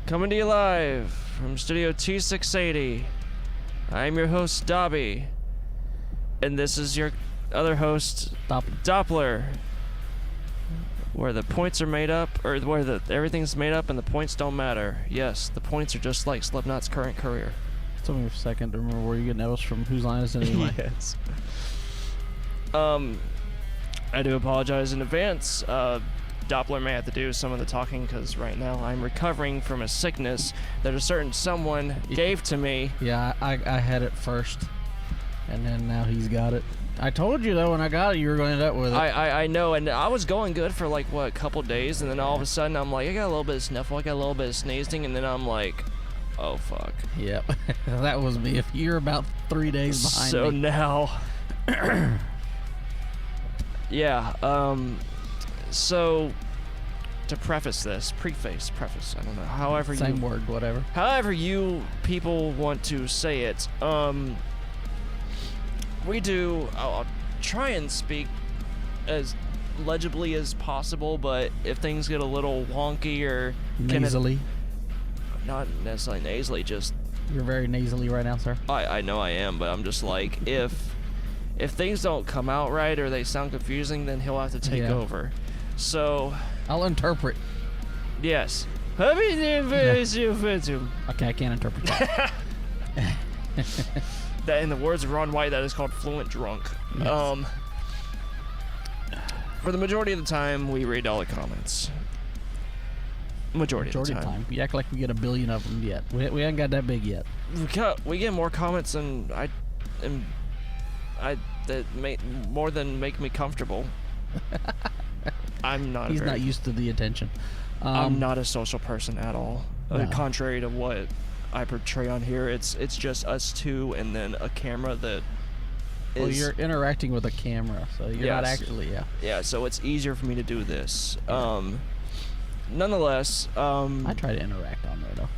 Coming to you live from Studio T680. I'm your host, Dobby. And this is your other host, Doppler. Where the points are made up, or where everything's made up and the points don't matter. Yes, the points are just like Slipknot's current career. It took me a second to remember where you're getting those from. Whose line is it anyway? Yes. I do apologize in advance. Doppler may have to do some of the talking because right now I'm recovering from a sickness that a certain someone gave to me. Yeah, I had it first, and then now he's got it. I told you though when I got it you were going to end up with it. I know, and I was going good for like a couple days, and then all of a sudden I'm like, I got a little bit of sniffle, I got a little bit of sneezing, and then I'm like, oh fuck. Yep, that was me. If you're about 3 days behind so me. Now, yeah. So to preface, I don't know. However, same word, whatever. However you people want to say it. We do. I'll try and speak as legibly as possible, but if things get a little wonky or Nasally. Not necessarily nasally, just you're very nasally right now, sir. I know I am, but I'm just like, if things don't come out right or they sound confusing, then he'll have to take over. So I'll interpret. Yes. Okay, I can't interpret that. That, in the words of Ron White, that is called fluent drunk. Yes. For the majority of the time, we read all the comments. Majority of the time. You act like we get a billion of them yet. We haven't got that big yet. We get more comments than more than make me comfortable. I'm not. He's not used to the attention. I'm not a social person at all. No. Contrary to what I portray on here, it's just us two and then a camera that is... Well, you're interacting with a camera, so you're not actually, Yeah, so it's easier for me to do this. Nonetheless... I try to interact on there, though.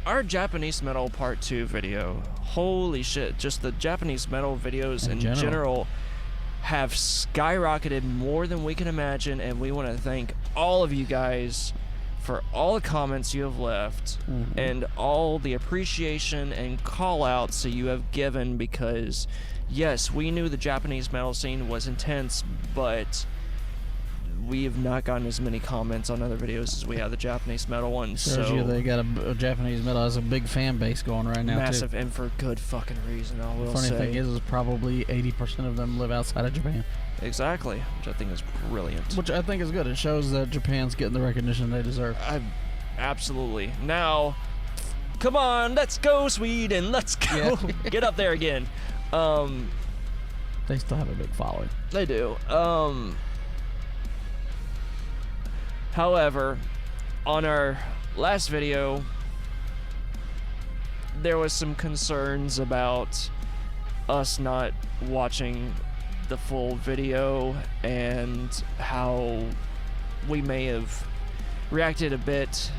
Our Japanese metal part 2 video, holy shit, just the Japanese metal videos in general have skyrocketed more than we can imagine, and we want to thank all of you guys for all the comments you have left and all the appreciation and call-outs that you have given, because yes, we knew the Japanese metal scene was intense, but we have not gotten as many comments on other videos as we have the Japanese metal ones. Shows you they got a Japanese metal has a big fan base going right now. Massive, too. And for good fucking reason, I will say. Funny thing is probably 80% of them live outside of Japan. Exactly, which I think is brilliant. Which I think is good. It shows that Japan's getting the recognition they deserve. Absolutely. Now, come on, let's go, Sweden. Let's go. Yeah. Get up there again. They still have a big following. They do. However, on our last video, there was some concerns about us not watching the full video and how we may have reacted a bit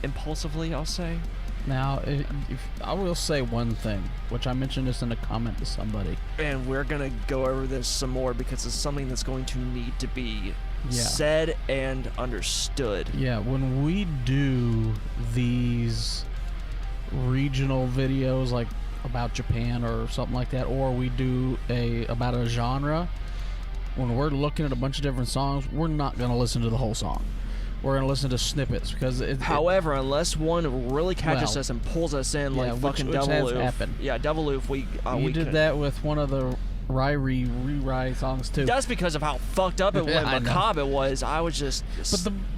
impulsively, I'll say. Now, if I will say one thing, which I mentioned this in a comment to somebody. And we're going to go over this some more because it's something that's going to need to be said and understood. Yeah, when we do these regional videos like about Japan or something like that, or we do about a genre, when we're looking at a bunch of different songs, we're not going to listen to the whole song. We're going to listen to snippets because however, unless one really catches us and pulls us in like fucking Devil Oof. Happened. Yeah, Devil Oof, we did that with one of the Rai songs too. That's because of how fucked up and macabre it was. I was just...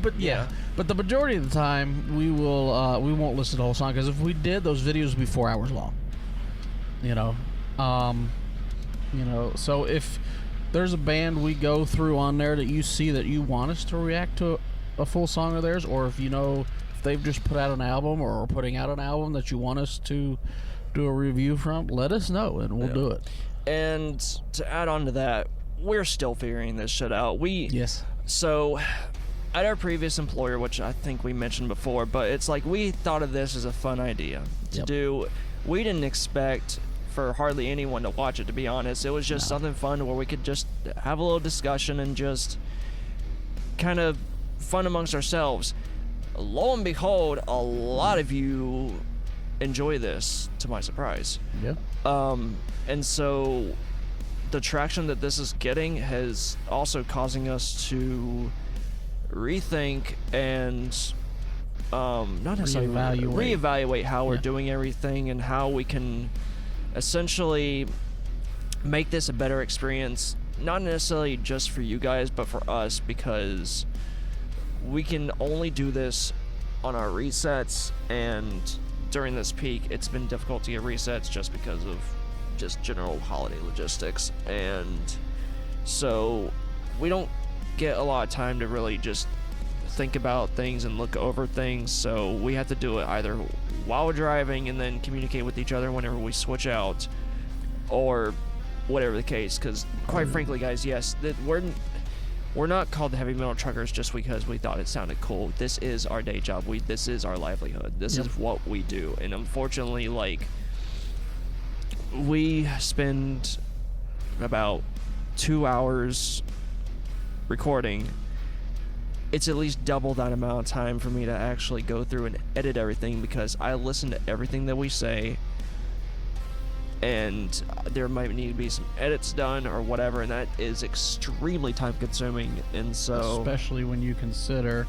But the majority of the time we won't listen to the whole song, because if we did, those videos would be 4 hours long. So if there's a band we go through on there that you see that you want us to react to a full song of theirs, or if if they've just put out an album or are putting out an album that you want us to do a review from, let us know and we'll do it. And to add on to that, we're still figuring this shit out. So at our previous employer, which I think we mentioned before, but it's like we thought of this as a fun idea to do. We didn't expect for hardly anyone to watch it, to be honest. It was just something fun where we could just have a little discussion and just kind of fun amongst ourselves. lo and behold, a lot of you enjoy this, to my surprise. Yeah. And so the traction that this is getting has also causing us to rethink and not necessarily reevaluate how we're doing everything and how we can essentially make this a better experience, not necessarily just for you guys, but for us, because we can only do this on our resets, and during this peak it's been difficult to get resets just because of just general holiday logistics, and so we don't get a lot of time to really just think about things and look over things, so we have to do it either while driving and then communicate with each other whenever we switch out, or whatever the case, because quite frankly, guys, yes, that we're not called the Heavy Metal Truckers just because we thought it sounded cool. This is our day job. This is our livelihood. This is what we do. And unfortunately, like, we spend about 2 hours recording. It's at least double that amount of time for me to actually go through and edit everything, because I listen to everything that we say, and there might need to be some edits done or whatever, and that is extremely time consuming. And so, especially when you consider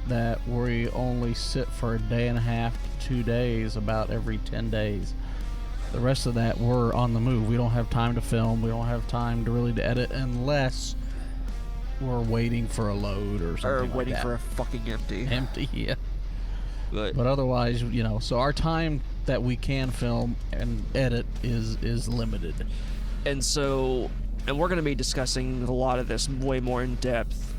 that we only sit for a day and a half to 2 days about every 10 days. The rest of that, we're on the move. We don't have time to film. We don't have time to really edit unless we're waiting for a load or something, or waiting for a fucking empty. Yeah. But otherwise, so our time that we can film and edit is limited. And so, and we're going to be discussing a lot of this way more in depth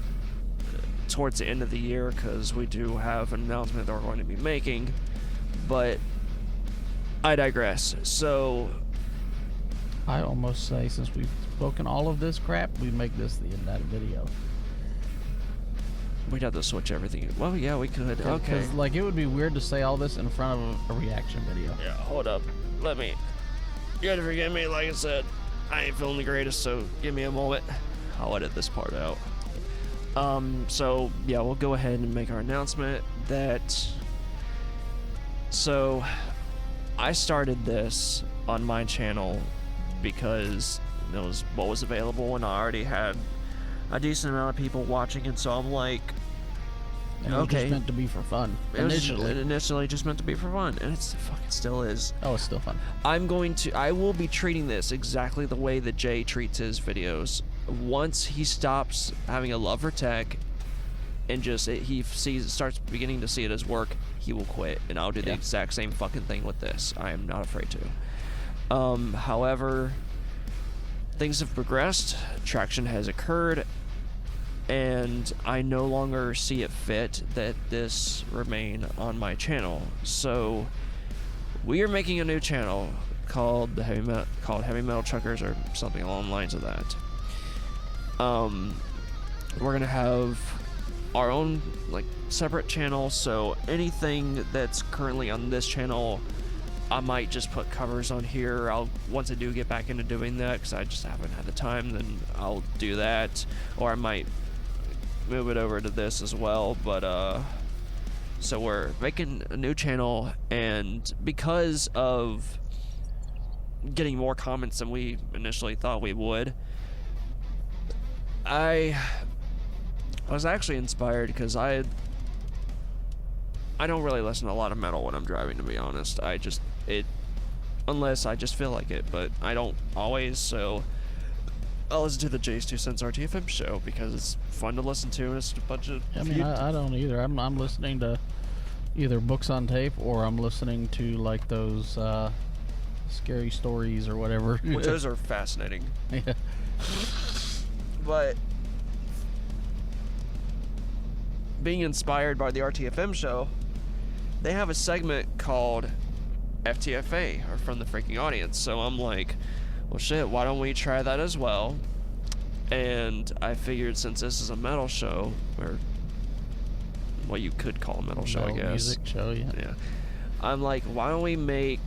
towards the end of the year, because we do have an announcement that we're going to be making, but I digress. So I almost say, since we've spoken all of this crap, we make this the end of the video. We'd have to switch everything. Well, yeah, we could. Okay. Because, like, it would be weird to say all this in front of a reaction video. Yeah, hold up. You gotta forgive me. Like I said, I ain't feeling the greatest, so give me a moment. I'll edit this part out. So, yeah, we'll go ahead and make our announcement that... So, I started this on my channel because it was what was available, and I already had a decent amount of people watching, and so I'm like, it was just meant to be for fun. Initially just meant to be for fun, and it fucking still is. Oh, it's still fun. I will be treating this exactly the way that Jay treats his videos. Once he stops having a love for tech and starts beginning to see it as work, he will quit, and I'll do the exact same fucking thing with this. I am not afraid to. However, things have progressed, traction has occurred, and I no longer see it fit that this remain on my channel. So we are making a new channel called Heavy Metal Truckers, or something along the lines of that. We're gonna have our own separate channel, so anything that's currently on this channel, I might just put covers on here. Once I do get back into doing that, because I just haven't had the time, then I'll do that, or I might move it over to this as well. But so we're making a new channel, and because of getting more comments than we initially thought we would, I was actually inspired, because I don't really listen to a lot of metal when I'm driving, to be honest. Unless I just feel like it, but I don't always, so I'll listen to the Jay's 2 Cents RTFM show because it's fun to listen to, and it's a bunch of... I don't either. I'm listening to either books on tape, or I'm listening to those scary stories or whatever. Those are fascinating. Yeah. But being inspired by the RTFM show, they have a segment called FTFA, or From the Freaking Audience. So I'm like, well, shit, why don't we try that as well? And I figured, since this is a metal show, or what you could call a metal show, I guess. Music show, yeah. Yeah. I'm like, why don't we make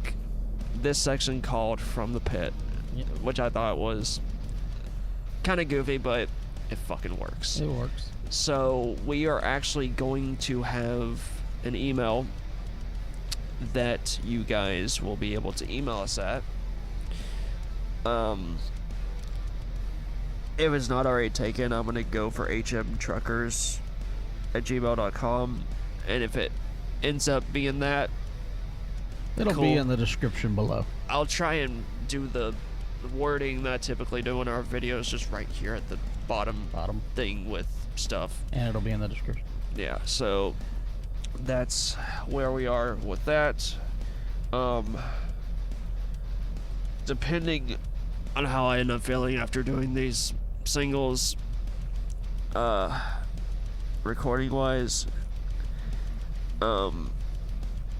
this section called From the Pit? Yeah. Which I thought was kind of goofy, but it fucking works. It works. So we are actually going to have an email that you guys will be able to email us at. If it's not already taken, I'm gonna go for hmtruckers@gmail.com, and if it ends up being that, it'll be in the description below. I'll try and do the wording that I typically do in our videos, just right here at the bottom thing with stuff, and it'll be in the description. Yeah, so that's where we are with that. Depending on how I end up feeling after doing these singles, recording wise,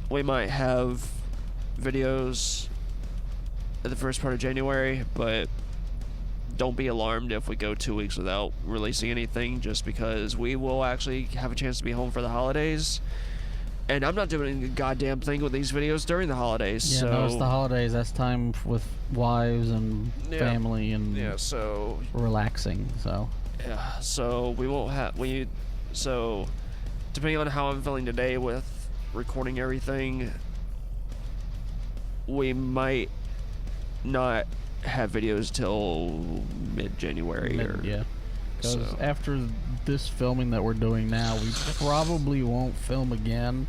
we might have videos at the first part of January, but don't be alarmed if we go 2 weeks without releasing anything, just because we will actually have a chance to be home for the holidays. And I'm not doing a goddamn thing with these videos during the holidays. Yeah, so no, it's the holidays. That's time with wives and family and so relaxing. So yeah, so we won't have so depending on how I'm feeling today with recording everything, we might not have videos till mid-January. Because after this filming that we're doing now, we probably won't film again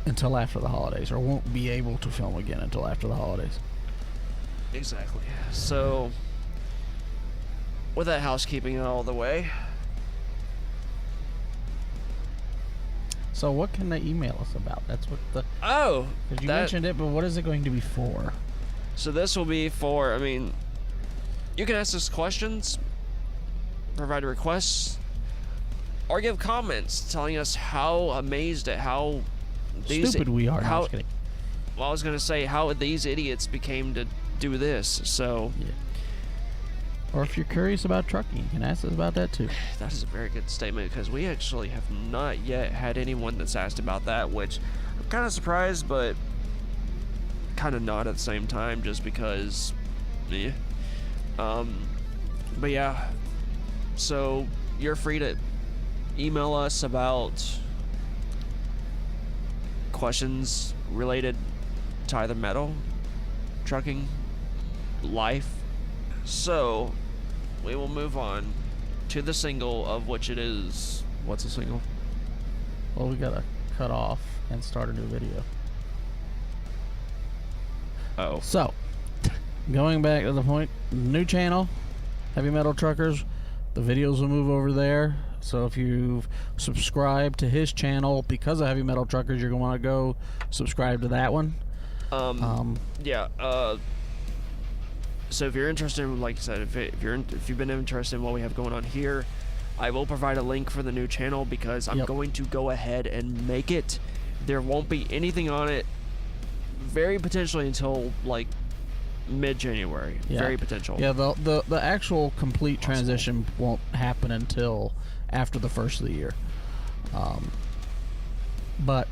until after the holidays, or won't be able to film again until after the holidays. Exactly. So with that housekeeping out of the way, so what can they email us about? That's what the... Oh! Because you mentioned it, but what is it going to be for? So this will be for, I mean, you can ask us questions, provide requests, or give comments telling us how amazed at how stupid we are. How, well, I was going to say how these idiots became to do this, so... Yeah. Or if you're curious about trucking, you can ask us about that too. That is a very good statement, because we actually have not yet had anyone that's asked about that, which I'm kind of surprised, but kind of not at the same time, just because, but yeah, so you're free to email us about questions related to either metal, trucking, life. So we will move on to the single, of which it is... What's a single? Well, we gotta cut off and start a new video. Oh. So, going back to the point, new channel, Heavy Metal Truckers. The videos will move over there. So if you've subscribed to his channel because of Heavy Metal Truckers, you're going to want to go subscribe to that one. Yeah. So if you're interested, like I said, if you've been interested in what we have going on here, I will provide a link for the new channel, because I'm going to go ahead and make it. There won't be anything on it very potentially until like mid-January. Yeah. Very potential. Yeah, the actual complete transition won't happen until after the first of the year. But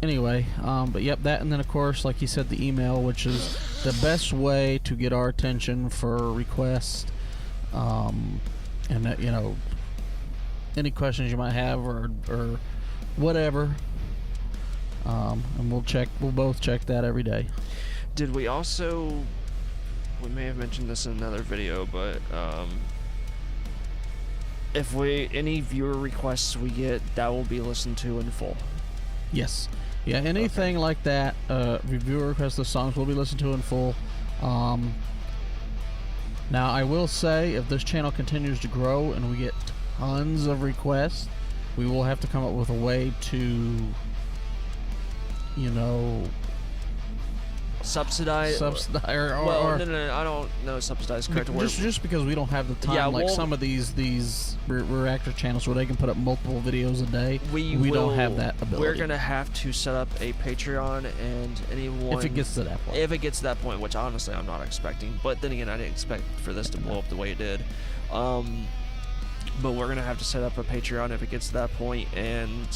anyway, but yep, that, and then of course, like you said, the email, which is the best way to get our attention for requests, and that, you know, any questions you might have or whatever. And we'll both check that every day. Did we also, we may have mentioned this in another video, but if any viewer requests we get, that will be listened to in full. Yes. Yeah, anything like that, viewer requests, the songs will be listened to in full. Now, I will say, if this channel continues to grow and we get tons of requests, we will have to come up with a way to, you know, subsidize or no, I don't know subsidize correct word. Just because we don't have the time, like some of these reactor channels where they can put up multiple videos a day, we don't have that ability. We're gonna have to set up a Patreon, and anyone, if it gets to that point, which honestly I'm not expecting, but then again I didn't expect for this to blow up the way it did, but we're gonna have to set up a Patreon if it gets to that point, and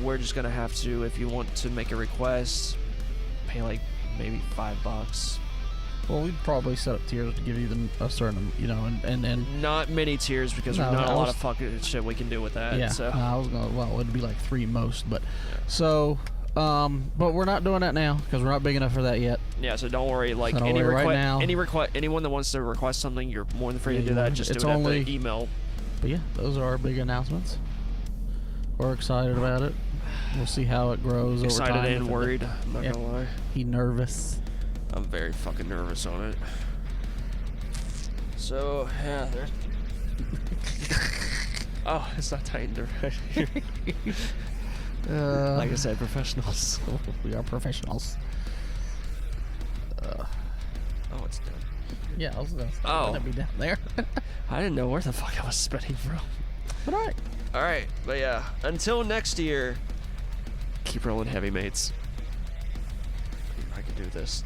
we're just gonna have to, if you want to make a request, pay like maybe $5, Well, we'd probably set up tiers to give you a certain, you know, and not many tiers because No, there's not I a lot was- of fucking shit we can do with that. yeah. So I was gonna. Well, it'd be like 3 most, but so. But we're not doing that now because we're not big enough for that yet. yeah, so don't worry. Like So don't any worry, right request, now- anyone that wants to request something, you're more than free Yeah, to do you that. want- Just it's do it only- at the email. But yeah, those are our big announcements. We're excited about it. We'll see how it grows over time. Excited and If it- worried. I'm not Yeah. gonna lie. He nervous. I'm very fucking nervous on it. So yeah, there's. Oh, it's not tightened right here. Like I said, professionals. We are professionals. Oh, it's done. Yeah, I was gonna say, Oh. that'd be down there. I didn't know where the fuck I was spinning from. But alright. All right, but yeah, until next year, keep rolling heavy, mates. I can do this.